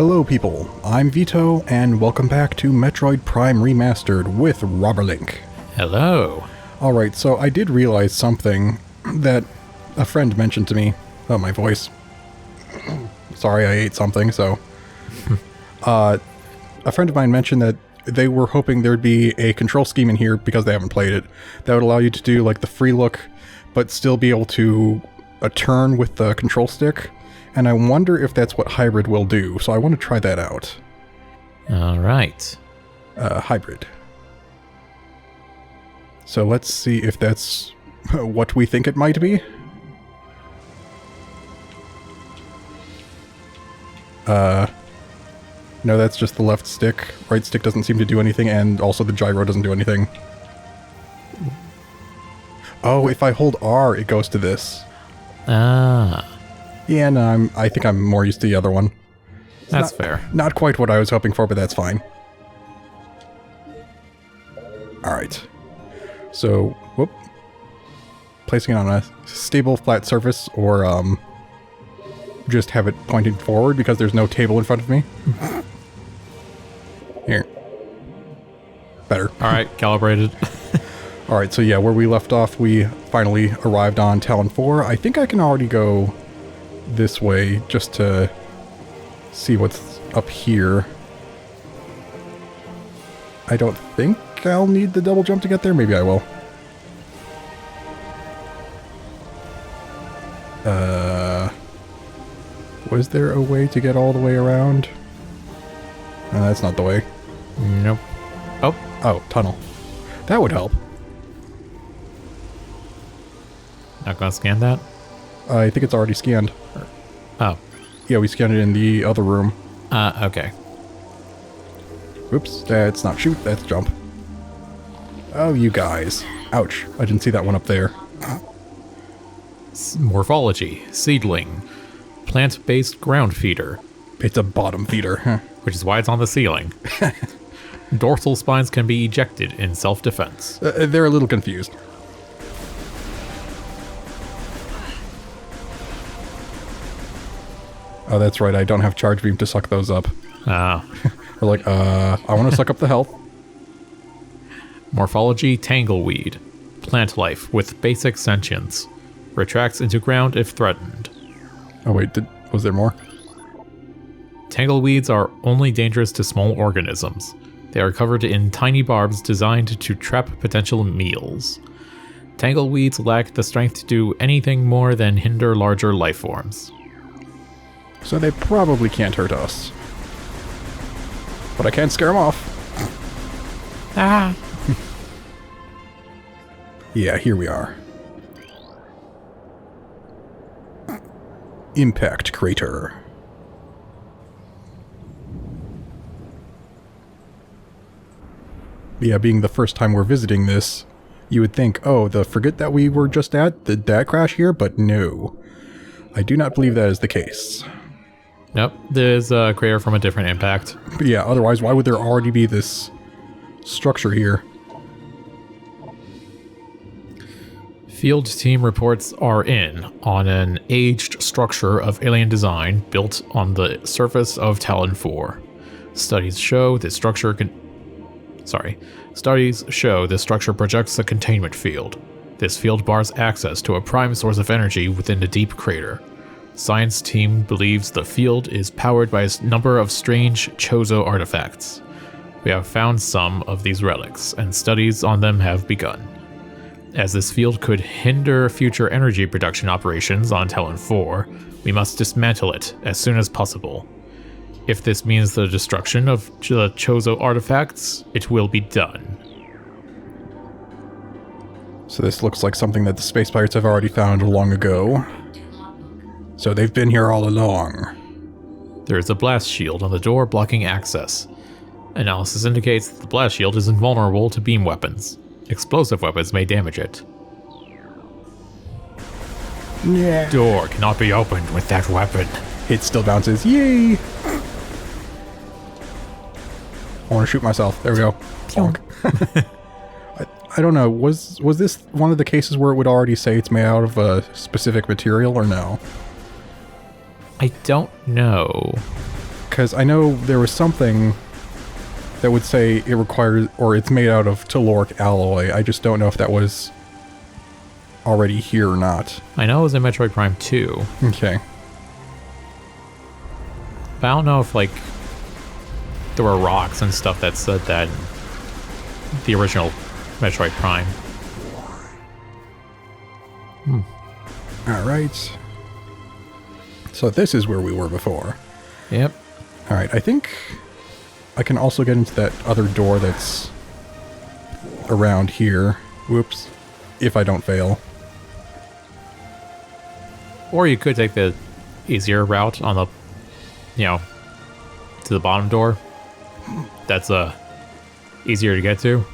Hello people, I'm Vito, and welcome back to Metroid Prime Remastered with Robberlink. Hello. Alright, so I did realize something that a friend mentioned to me. Oh, my voice. Sorry, I ate something, so... a friend of mine mentioned that they were hoping there'd be a control scheme in here, because they haven't played it, that would allow you to do, like, the free look, but still be able to turn with the control stick. And I wonder if that's what hybrid will do, so I want to try that out. Alright. Hybrid. So let's see if that's what we think it might be. No, that's just the left stick. Right stick doesn't seem to do anything, and also the gyro doesn't do anything. Oh, if I hold R, it goes to this. Ah. Yeah, no, I think I'm more used to the other one. That's fair. Not quite what I was hoping for, but that's fine. Alright. So, whoop. Placing it on a stable, flat surface, or, just have it pointed forward because there's no table in front of me. Here. Better. Alright, calibrated. Alright, so yeah, where we left off, we finally arrived on Talon 4. I think I can already go this way just to see what's up here. I don't think I'll need the double jump to get there. Maybe I will. Was there a way to get all the way around? No, that's not the way. Nope. Oh, tunnel. That would help. Not gonna scan that? I think it's already scanned. Oh. Yeah, we scanned it in the other room. Okay. Oops, that's not shoot, that's jump. Oh, you guys. Ouch, I didn't see that one up there. Morphology. Seedling. Plant-based ground feeder. It's a bottom feeder, huh? Which is why it's on the ceiling. Dorsal spines can be ejected in self-defense. They're a little confused. Oh, that's right, I don't have charge beam to suck those up. Ah. We're like, I want to suck up the health. Morphology. Tangleweed. Plant life with basic sentience. Retracts into ground if threatened. Oh wait, was there more? Tangleweeds are only dangerous to small organisms. They are covered in tiny barbs designed to trap potential meals. Tangleweeds lack the strength to do anything more than hinder larger life forms. So they probably can't hurt us. But I can't scare them off. Ah! Yeah, here we are. Impact crater. Yeah, being the first time we're visiting this, you would think, oh, the frigate that we were just at, did that crash here? But no. I do not believe that is the case. Nope, there's a crater from a different impact. But yeah, otherwise, why would there already be this structure here? Field team reports are in on an aged structure of alien design built on the surface of Talon 4. Studies show this structure projects a containment field. This field bars access to a prime source of energy within the deep crater. Science team believes the field is powered by a number of strange Chozo artifacts. We have found some of these relics, and studies on them have begun. As this field could hinder future energy production operations on Talon 4, we must dismantle it as soon as possible. If this means the destruction of the Chozo artifacts, it will be done. So this looks like something that the space pirates have already found long ago. So they've been here all along. There is a blast shield on the door blocking access. Analysis indicates that the blast shield is invulnerable to beam weapons. Explosive weapons may damage it. Yeah. Door cannot be opened with that weapon. It still bounces. Yay! I want to shoot myself. There we go. I don't know. Was this one of the cases where it would already say it's made out of a specific material or no? I don't know. Because I know there was something that would say it requires, or it's made out of telluric alloy. I just don't know if that was already here or not. I know it was in Metroid Prime 2. Okay. But I don't know if, like, there were rocks and stuff that said that in the original Metroid Prime. Alright. So this is where we were before. Yep. Alright, I think I can also get into that other door that's around here. Whoops. If I don't fail. Or you could take the easier route on the, to the bottom door. That's easier to get to.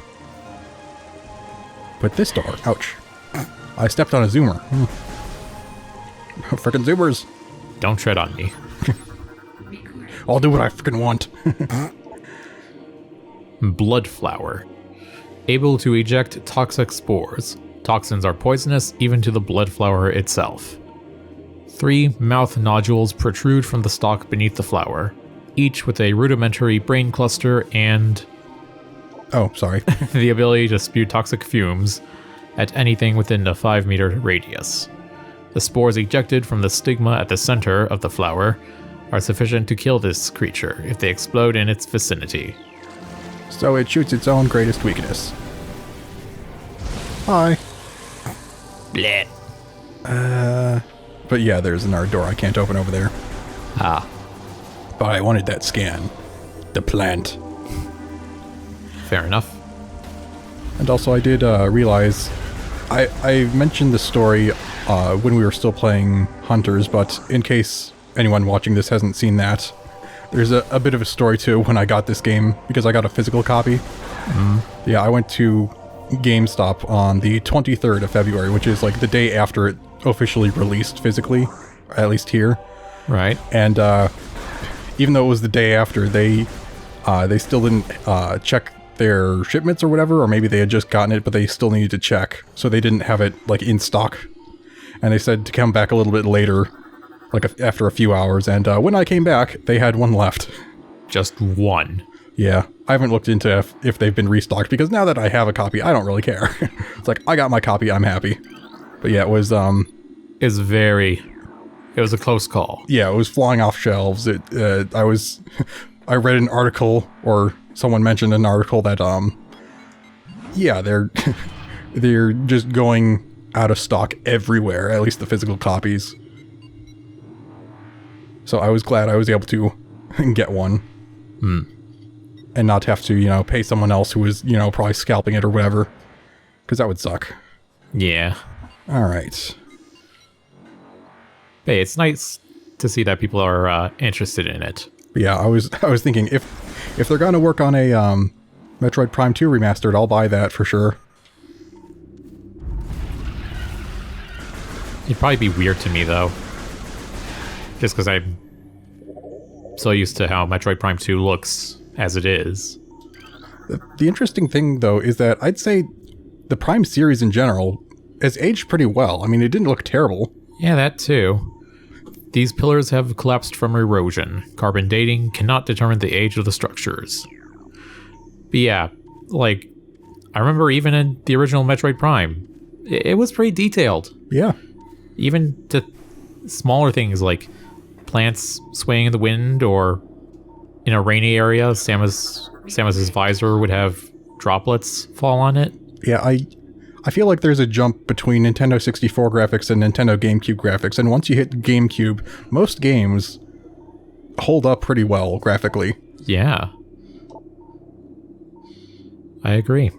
But this door, ouch. I stepped on a zoomer. Frickin' zoomers. Don't tread on me. I'll do what I frickin' want. Blood flower. Able to eject toxic spores. Toxins are poisonous even to the blood flower itself. 3 mouth nodules protrude from the stalk beneath the flower, each with a rudimentary brain cluster and Oh, sorry. the ability to spew toxic fumes at anything within a 5-meter radius. The spores ejected from the stigma at the center of the flower are sufficient to kill this creature if they explode in its vicinity. So it shoots its own greatest weakness. Hi. Blech. But yeah, there's another door I can't open over there. Ah, But I wanted that scan. The plant. fair enough. And also I did realize... I mentioned the story when we were still playing Hunters, but in case anyone watching this hasn't seen that, there's a bit of a story too when I got this game, because I got a physical copy. Yeah, I went to GameStop on the 23rd of February, which is like the day after it officially released physically, at least here. Right. And even though it was the day after, they still didn't check their shipments or whatever, or maybe they had just gotten it, but they still needed to check, so they didn't have it like in stock. And they said to come back a little bit later, like after a few hours, and when I came back, they had one left. Just one. Yeah, I haven't looked into if they've been restocked, because now that I have a copy, I don't really care. It's like, I got my copy, I'm happy. But yeah, it was, It was a close call. yeah, it was flying off shelves. I read an article, or someone mentioned an article that, yeah, they're just going out of stock everywhere, at least the physical copies. So I was glad I was able to get one. And not have to, pay someone else who was, probably scalping it or whatever. Because that would suck. Yeah. Alright. Hey, it's nice to see that people are interested in it. But yeah, I was thinking, if they're gonna work on a Metroid Prime 2 Remastered, I'll buy that for sure. It'd probably be weird to me, though. Just because I'm so used to how Metroid Prime 2 looks as it is. The interesting thing, though, is that I'd say the Prime series in general has aged pretty well. I mean, it didn't look terrible. Yeah, that too. These pillars have collapsed from erosion. Carbon dating cannot determine the age of the structures. But yeah, like, I remember even in the original Metroid Prime, it was pretty detailed. Yeah. Even to smaller things like plants swaying in the wind, or in a rainy area, Samus's visor would have droplets fall on it. Yeah, I feel like there's a jump between Nintendo 64 graphics and Nintendo GameCube graphics, and once you hit GameCube, most games hold up pretty well graphically. Yeah. I agree.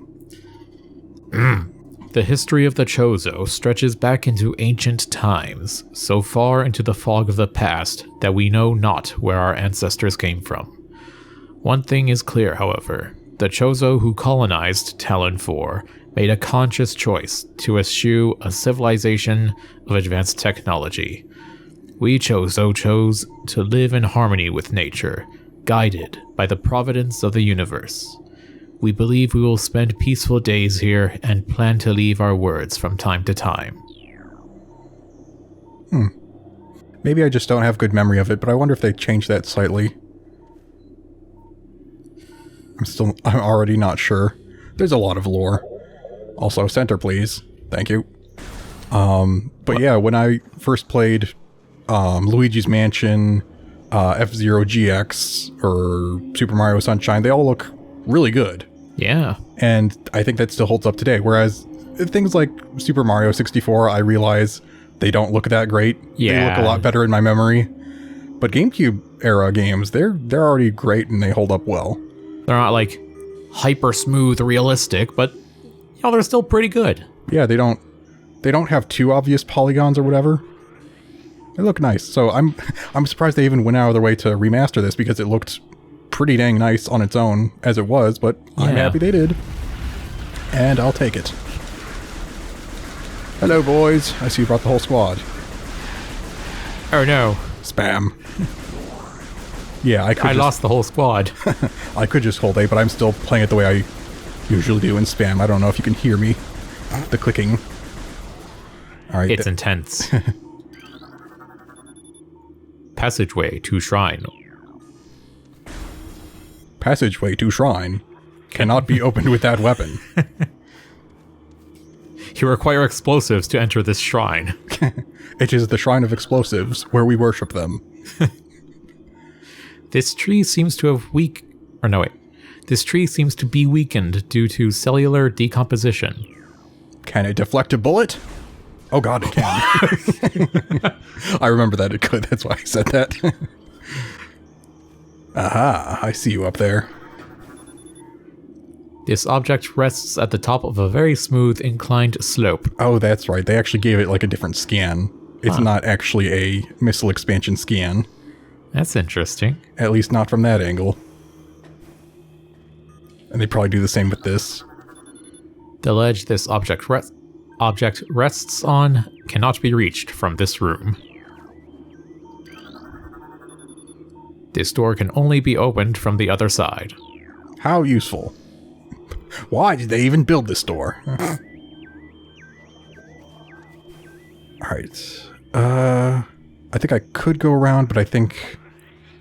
The history of the Chozo stretches back into ancient times, so far into the fog of the past that we know not where our ancestors came from. One thing is clear, however. The Chozo who colonized Talon 4 made a conscious choice to eschew a civilization of advanced technology. We Chozo chose to live in harmony with nature, guided by the providence of the universe. We believe we will spend peaceful days here and plan to leave our words from time to time. Maybe I just don't have good memory of it, but I wonder if they changed that slightly. I'm already not sure. There's a lot of lore. Also, center, please. Thank you. But yeah, when I first played Luigi's Mansion, F-Zero GX, or Super Mario Sunshine, they all look really good. Yeah. And I think that still holds up today. Whereas things like Super Mario 64, I realize they don't look that great. Yeah. They look a lot better in my memory. But GameCube era games, they're already great and they hold up well. They're not like hyper smooth realistic, but they're still pretty good. Yeah, they don't have too obvious polygons or whatever. They look nice. So I'm surprised they even went out of their way to remaster this, because it looked pretty dang nice on its own as it was, but I'm happy they did. And I'll take it. Hello, boys. I see you brought the whole squad. Oh no. Spam. Yeah, I lost the whole squad. I could just hold A, but I'm still playing it the way I usually do in spam. I don't know if you can hear me. The clicking. Alright. It's intense. Passageway to shrine. Passageway to shrine. Cannot be opened with that weapon. You require explosives to enter this shrine. It is the shrine of explosives, where we worship them. This tree seems to have This tree seems to be weakened due to cellular decomposition. Can it deflect a bullet? Oh god, it can. I remember that it could, that's why I said that. Aha, I see you up there. This object rests at the top of a very smooth, inclined slope. Oh, that's right. They actually gave it like a different scan. It's not actually a missile expansion scan. That's interesting. At least not from that angle. And they probably do the same with this. The ledge this object rests on cannot be reached from this room. This door can only be opened from the other side. How useful. Why did they even build this door? Alright. I think I could go around, but I think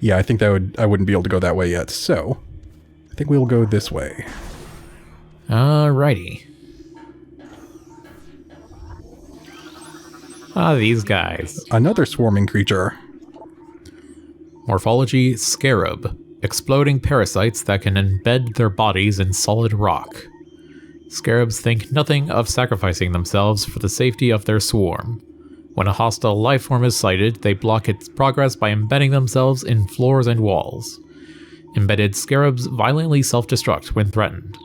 that I wouldn't be able to go that way yet. So, I think we'll go this way. Alrighty. These guys. Another swarming creature. Morphology scarab. Exploding parasites that can embed their bodies in solid rock. Scarabs think nothing of sacrificing themselves for the safety of their swarm. When a hostile life form is sighted, they block its progress by embedding themselves in floors and walls. Embedded scarabs violently self-destruct when threatened.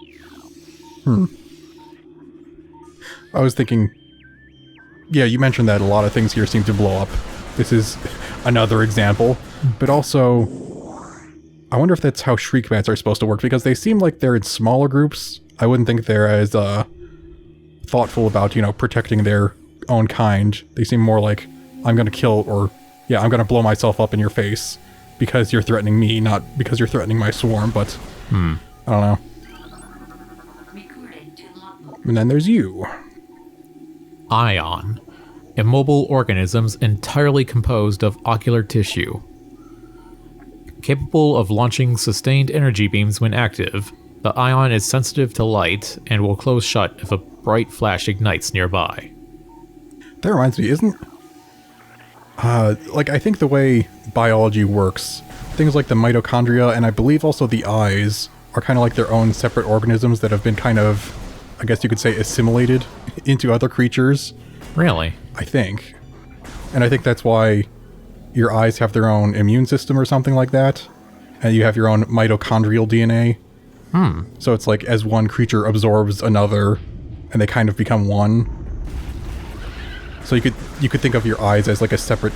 I was thinking... Yeah, you mentioned that a lot of things here seem to blow up. This is another example. But also... I wonder if that's how shriek bats are supposed to work, because they seem like they're in smaller groups. I wouldn't think they're as thoughtful about, protecting their own kind. They seem more like, I'm gonna kill, or, I'm gonna blow myself up in your face because you're threatening me, not because you're threatening my swarm, but I don't know. And then there's you. Ion. Immobile organisms entirely composed of ocular tissue. Capable of launching sustained energy beams when active, the ion is sensitive to light and will close shut if a bright flash ignites nearby. That reminds me, I think the way biology works, things like the mitochondria, and I believe also the eyes, are kind of like their own separate organisms that have been kind of, I guess you could say, assimilated into other creatures. Really? I think. And I think that's why your eyes have their own immune system or something like that, and you have your own mitochondrial DNA. So it's like as one creature absorbs another, and they kind of become one. So you could think of your eyes as like a separate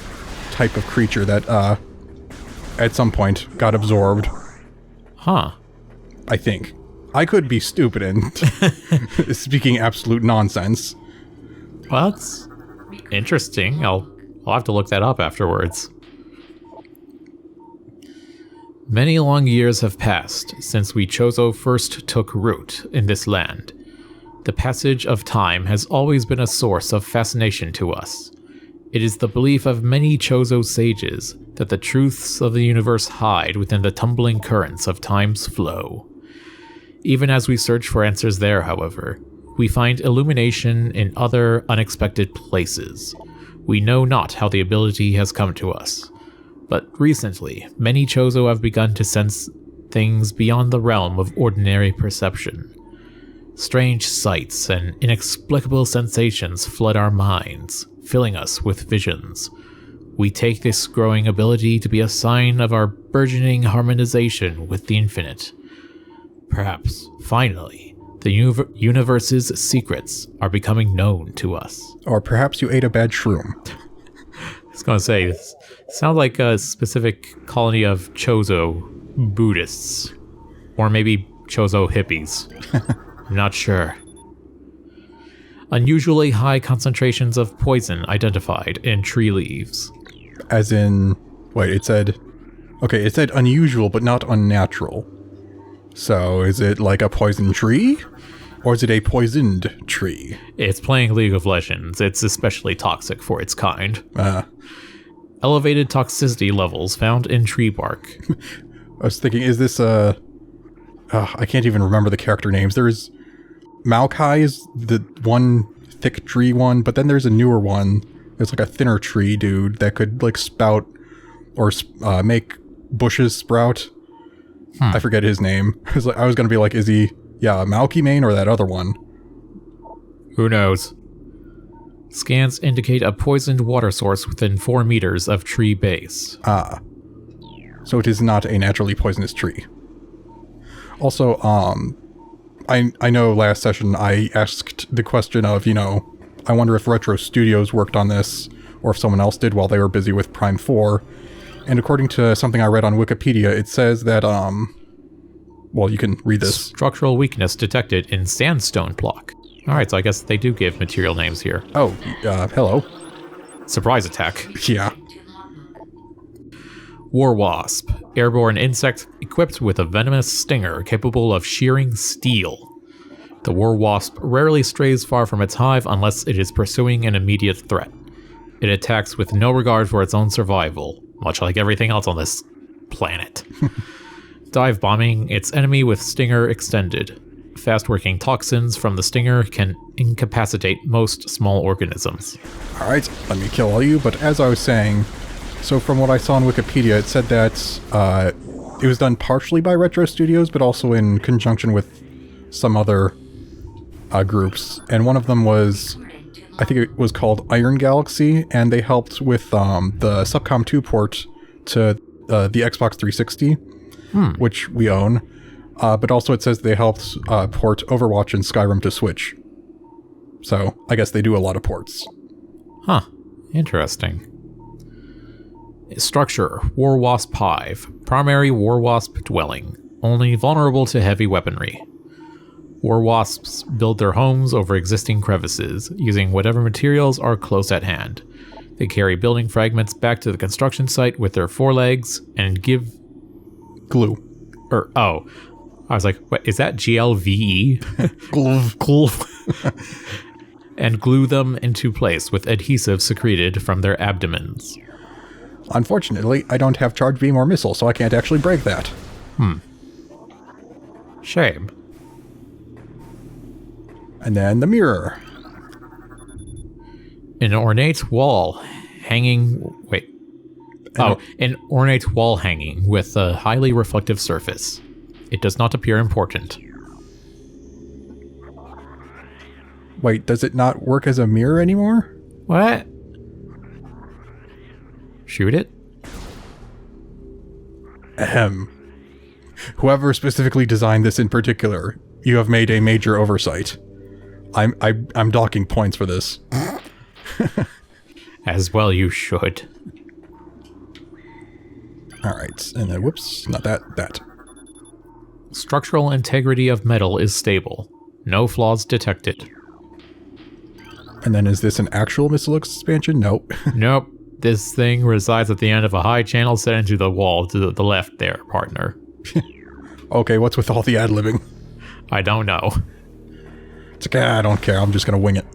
type of creature that at some point got absorbed. Huh. I think. I could be stupid and speaking absolute nonsense. Well, that's interesting. I'll have to look that up afterwards. Many long years have passed since we Chozo first took root in this land. The passage of time has always been a source of fascination to us. It is the belief of many Chozo sages that the truths of the universe hide within the tumbling currents of time's flow. Even as we search for answers there, however, we find illumination in other unexpected places. We know not how the ability has come to us, but recently, many Chozo have begun to sense things beyond the realm of ordinary perception. Strange sights and inexplicable sensations flood our minds, filling us with visions. We take this growing ability to be a sign of our burgeoning harmonization with the infinite. Perhaps, finally, the universe's secrets are becoming known to us. Or perhaps you ate a bad shroom. I was going to say, this sounds like a specific colony of Chozo Buddhists. Or maybe Chozo hippies. I'm not sure. Unusually high concentrations of poison identified in tree leaves. As in, wait, it said unusual but not unnatural. So is it like a poison tree? Or is it a poisoned tree? It's playing League of Legends. It's especially toxic for its kind. Elevated toxicity levels found in tree bark. I was thinking, is this I can't even remember the character names. There's Maokai is the one thick tree one, but then there's a newer one. It's like a thinner tree dude that could like spout or make bushes sprout. I forget his name. I was gonna be like, is he Maokai main or that other one? Who knows? Scans indicate a poisoned water source within 4 meters of tree base. So it is not a naturally poisonous tree. Also, I know last session I asked the question of, I wonder if Retro Studios worked on this, or if someone else did while they were busy with Prime 4. And according to something I read on Wikipedia, it says that, well, you can read this. Structural weakness detected in sandstone block. Alright, so I guess they do give material names here. Oh, hello. Surprise attack. Yeah. War Wasp, airborne insect equipped with a venomous stinger capable of shearing steel. The War Wasp rarely strays far from its hive unless it is pursuing an immediate threat. It attacks with no regard for its own survival, much like everything else on this planet. Dive bombing its enemy with stinger extended. Fast-working toxins from the stinger can incapacitate most small organisms. Alright, let me kill all you, but as I was saying, so from what I saw on Wikipedia, it said that it was done partially by Retro Studios, but also in conjunction with some other groups. And one of them was, I think it was called Iron Galaxy, and they helped with the Subcom 2 port to the Xbox 360, which we own. But also it says they helped port Overwatch and Skyrim to Switch. So I guess they do a lot of ports. Huh. Interesting. Structure, War Wasp Hive. Primary War Wasp dwelling. Only vulnerable to heavy weaponry. War Wasps build their homes over existing crevices, using whatever materials are close at hand. They carry building fragments back to the construction site with their forelegs and give... Glue. I was like, what, is that GLVE? Glue. And glue them into place with adhesive secreted from their abdomens. Unfortunately, I don't have charge beam or missile, so I can't actually break that. Shame. And then the mirror. An ornate wall hanging... Wait. An ornate wall hanging with a highly reflective surface. It does not appear important. Wait, does it not work as a mirror anymore? What? Shoot it? Ahem. Whoever specifically designed this in particular, you have made a major oversight. I'm docking points for this. As well you should. Alright, and then whoops, not that. Structural integrity of metal is stable. No flaws detected. And then is this an actual missile expansion? Nope. Nope. This thing resides at the end of a high channel set into the wall to the left there, partner. Okay, what's with all the ad-libbing? I don't know. It's okay, I don't care, I'm just gonna wing it.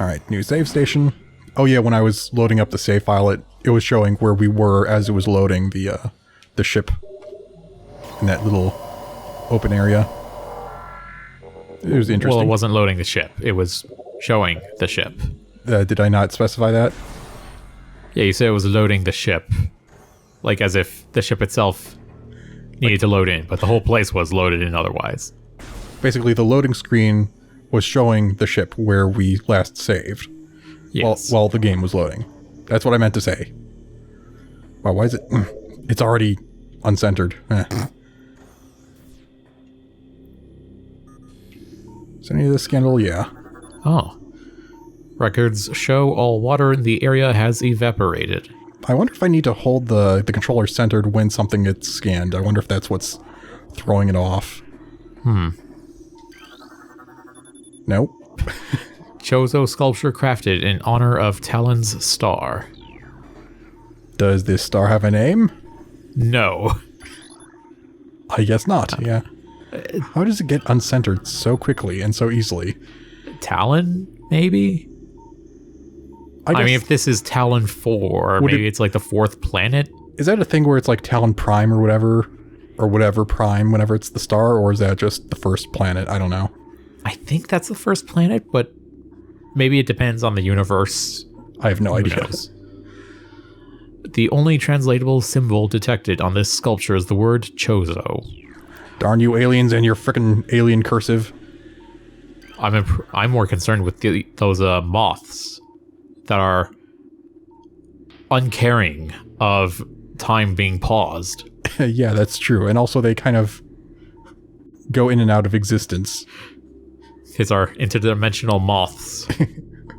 Alright, new save station. Oh yeah, when I was loading up the save file, it was showing where we were as it was loading the ship. In that little open area. It was interesting. Well, it wasn't loading the ship. It was showing the ship. Did I not specify that? Yeah, you said it was loading the ship. Like as if the ship itself needed to load in, but the whole place was loaded in otherwise. Basically, the loading screen was showing the ship where we last saved. Yes. While the game was loading. That's what I meant to say. Wow, why is it... It's already uncentered. Is any of this scandal? Yeah. Oh. Records show all water in the area has evaporated. I wonder if I need to hold the controller centered when something gets scanned. I wonder if that's what's throwing it off. Nope. Chozo sculpture crafted in honor of Talon's star. Does this star have a name? No. I guess not, yeah. How does it get uncentered so quickly and so easily? Talon, maybe? I mean, if this is Talon 4, maybe it's like the 4th planet? Is that a thing where it's like Talon Prime or whatever Prime whenever it's the star, or is that just the first planet? I don't know. I think that's the first planet, but maybe it depends on the universe. I have no idea. Knows? The only translatable symbol detected on this sculpture is the word Chozo. Darn you aliens and your frickin' alien cursive. I'm more concerned with those moths that are uncaring of time being paused. Yeah, that's true. And also they kind of go in and out of existence. These are interdimensional moths.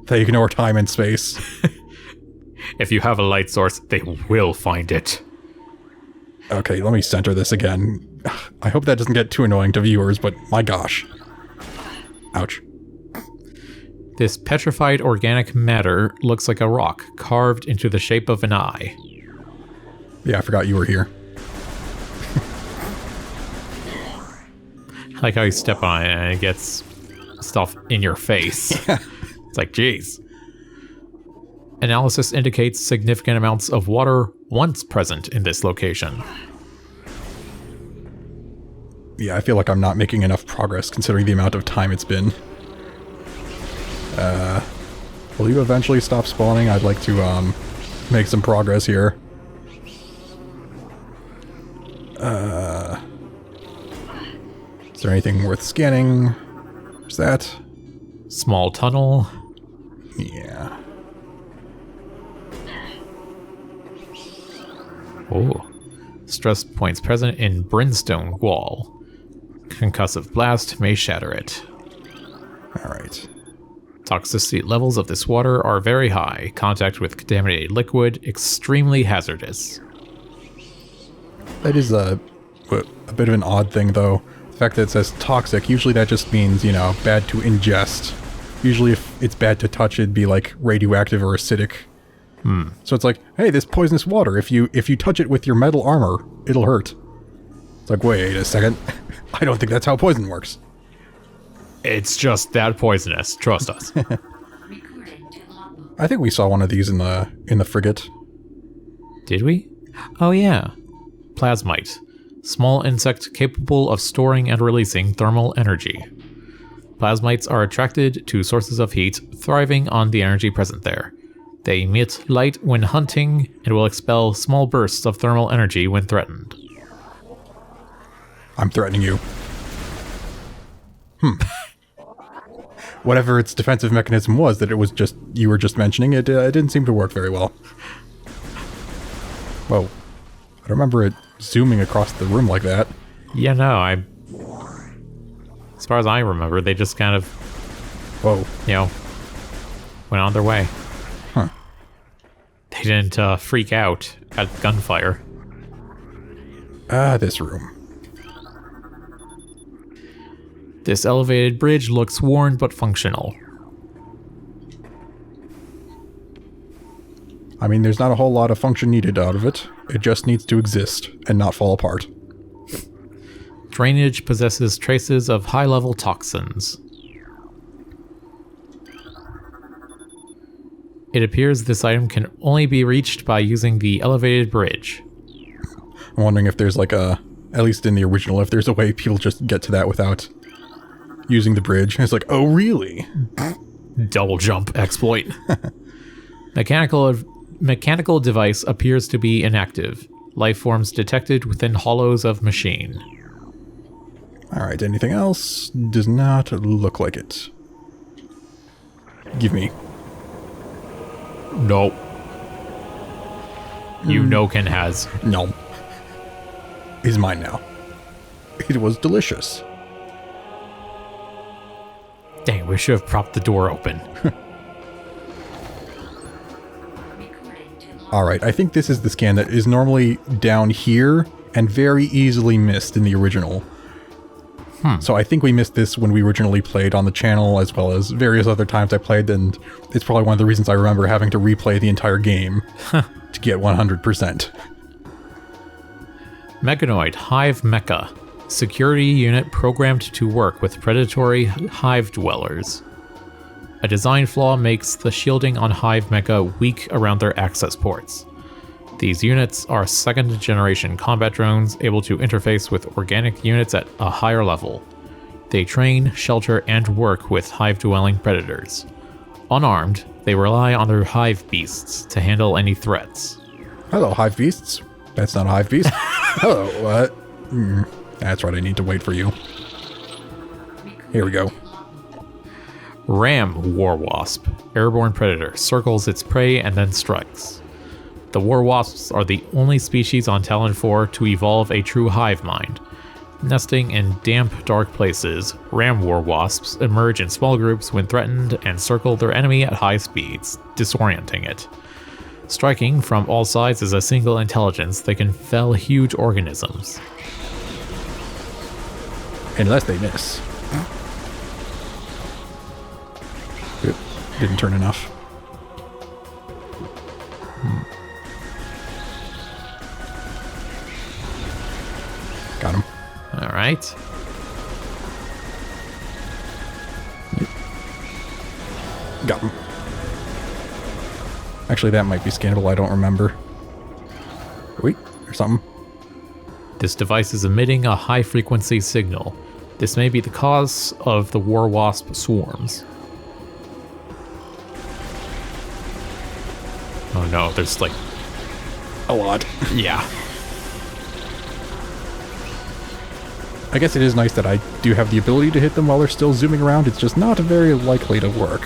They ignore time and space. If you have a light source, they will find it. Okay, let me center this again. I hope that doesn't get too annoying to viewers, but my gosh. Ouch. This petrified organic matter looks like a rock carved into the shape of an eye. Yeah, I forgot you were here. I like how you step on it and it gets stuff in your face. It's like, geez. Analysis indicates significant amounts of water once present in this location. Yeah, I feel like I'm not making enough progress considering the amount of time it's been. Will you eventually stop spawning? I'd like to, make some progress here. Is there anything worth scanning? Is that? Small tunnel. Yeah. Oh. Stress points present in brimstone wall. Concussive blast may shatter it. Alright. Toxicity levels of this water are very high. Contact with contaminated liquid, extremely hazardous. That is a bit of an odd thing, though. The fact that it says toxic, usually that just means, you know, bad to ingest. Usually if it's bad to touch, it'd be like radioactive or acidic. So it's like, hey, this poisonous water, if you touch it with your metal armor, it'll hurt. It's like, wait a second. I don't think that's how poison works. It's just that poisonous. Trust us. I think we saw one of these in the frigate. Did we? Oh yeah. Plasmite. Small insect capable of storing and releasing thermal energy. Plasmites are attracted to sources of heat, thriving on the energy present there. They emit light when hunting and will expel small bursts of thermal energy when threatened. I'm threatening you. Whatever its defensive mechanism was that you were just mentioning, it didn't seem to work very well. Whoa. I don't remember it zooming across the room like that. Yeah, no, as far as I remember, they just kind of, Whoa. you know, went on their way. Huh. They didn't freak out at gunfire. This room. This elevated bridge looks worn but functional. I mean, there's not a whole lot of function needed out of it. It just needs to exist and not fall apart. Drainage possesses traces of high-level toxins. It appears this item can only be reached by using the elevated bridge. I'm wondering if there's like a At least in the original, if there's a way people just get to that without using the bridge. It's like, oh, really? Double jump exploit. Mechanical device appears to be inactive. Life forms detected within hollows of machine. Alright, anything else? Does not look like it. Give me. Nope. You know Ken has. No. Is mine now. It was delicious. Dang, we should have propped the door open. Alright, I think this is the scan that is normally down here and very easily missed in the original. So I think we missed this when we originally played on the channel, as well as various other times I played, and it's probably one of the reasons I remember having to replay the entire game to get 100%. Mechanoid Hive Mecha. Security unit programmed to work with predatory hive dwellers. A design flaw makes the shielding on Hive Mecha weak around their access ports. These units are second-generation combat drones able to interface with organic units at a higher level. They train, shelter, and work with hive-dwelling predators. Unarmed, they rely on their hive beasts to handle any threats. Hello, hive beasts. That's not a hive beast. Hello, what? That's right, I need to wait for you. Here we go. Ram War Wasp. Airborne predator circles its prey and then strikes. The War Wasps are the only species on Talon 4 to evolve a true hive mind. Nesting in damp, dark places, Ram War Wasps emerge in small groups when threatened and circle their enemy at high speeds, disorienting it. Striking from all sides as a single intelligence, they can fell huge organisms. Unless they miss. Oop, didn't turn enough. Got him. Alright. Got him. Actually, that might be scannable. I don't remember. Wait, there's something. This device is emitting a high-frequency signal. This may be the cause of the War Wasp swarms. Oh no, there's like... A lot. Yeah. I guess it is nice that I do have the ability to hit them while they're still zooming around. It's just not very likely to work.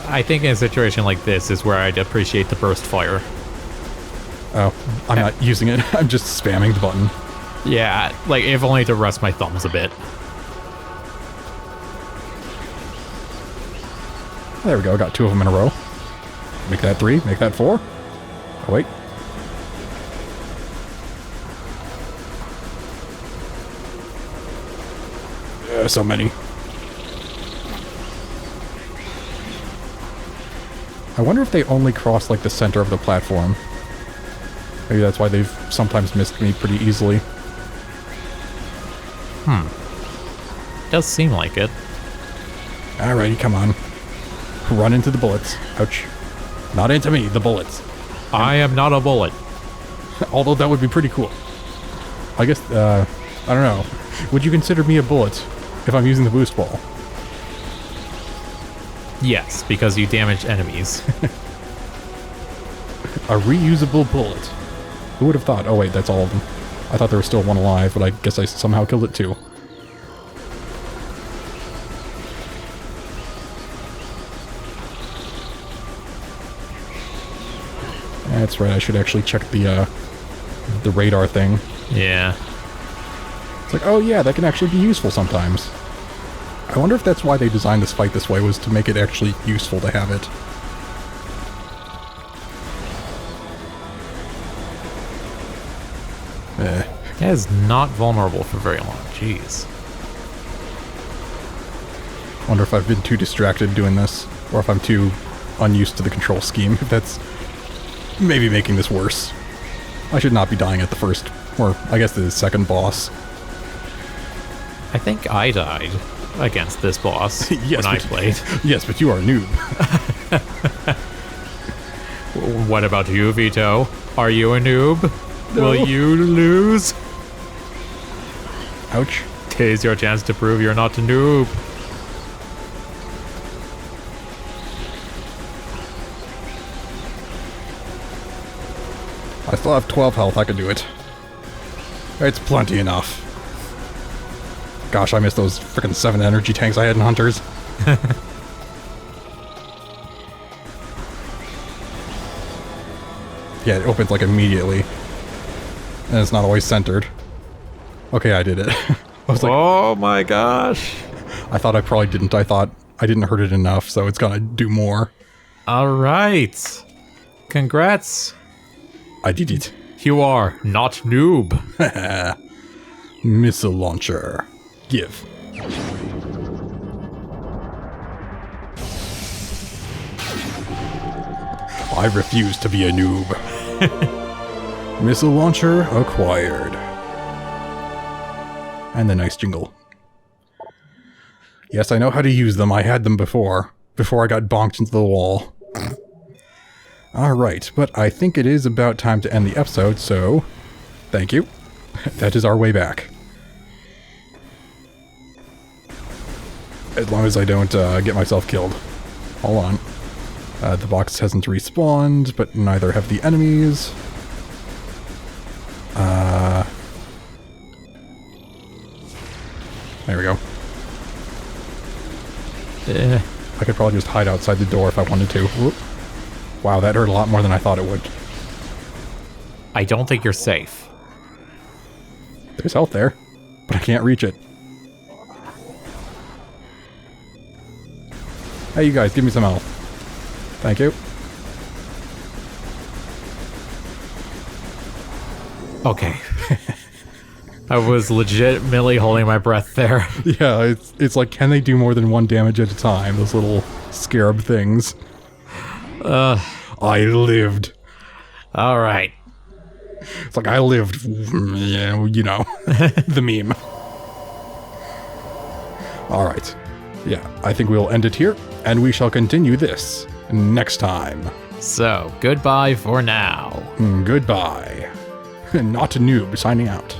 I think in a situation like this is where I'd appreciate the burst fire. Oh, I'm not using it. I'm just spamming the button. Yeah, like if only to rest my thumbs a bit. There we go. I got 2 of them in a row. Make that 3. Make that 4. Oh, wait. So many. I wonder if they only cross like the center of the platform. Maybe that's why they've sometimes missed me pretty easily. Does seem like it. Alrighty, come on. Run into the bullets. Ouch. Not into me, the bullets. I am not a bullet. Although that would be pretty cool. I guess, I don't know. Would you consider me a bullet if I'm using the boost ball? Yes, because you damage enemies. A reusable bullet. Who would have thought? Oh wait, that's all of them. I thought there was still one alive, but I guess I somehow killed it too. That's right, I should actually check the radar thing. Yeah. It's like, oh yeah, that can actually be useful sometimes. I wonder if that's why they designed this fight this way, was to make it actually useful to have it. It is not vulnerable for very long. Jeez. Wonder if I've been too distracted doing this, or if I'm too unused to the control scheme, if that's maybe making this worse. I should not be dying at the first, or I guess the second boss. I think I died against this boss Yes, when I played. Yes, but you are a noob. What about you, Vito? Are you a noob? Will you lose? Ouch. Today's your chance to prove you're not a noob. I still have 12 health. I can do it. It's plenty enough. Gosh, I miss those freaking 7 energy tanks I had in Hunters. Yeah, it opens like immediately. And it's not always centered. Okay, I did it. I was like, Oh my gosh. I thought I probably didn't. I thought I didn't hurt it enough, so it's gonna do more. Alright. Congrats. I did it. You are not noob. Missile launcher. Give. I refuse to be a noob. Missile launcher acquired. And the nice jingle. Yes, I know how to use them. I had them before I got bonked into the wall. Alright, but I think it is about time to end the episode, so thank you. That is our way back. As long as I don't get myself killed. Hold on. The box hasn't respawned, but neither have the enemies. There we go. I could probably just hide outside the door if I wanted to. Whoop. Wow, that hurt a lot more than I thought it would. I don't think you're safe. There's health there, but I can't reach it. Hey, you guys, give me some health. Thank you. Okay. I was legitimately holding my breath there. Yeah, it's like, can they do more than 1 damage at a time? Those little scarab things. I lived. Alright. It's like, I lived. Yeah, you know. The meme. Alright. Yeah, I think we'll end it here, and we shall continue this next time. So, goodbye for now. Goodbye. Not a noob signing out.